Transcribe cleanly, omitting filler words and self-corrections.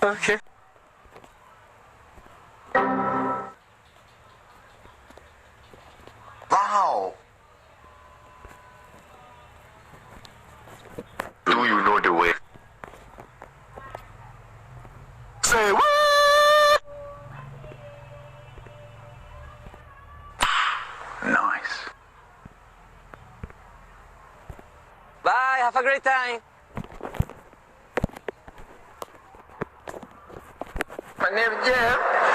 Okay. Wow. Do you know the way? Say what? Nice. Bye, have a great time. My name is Jeff.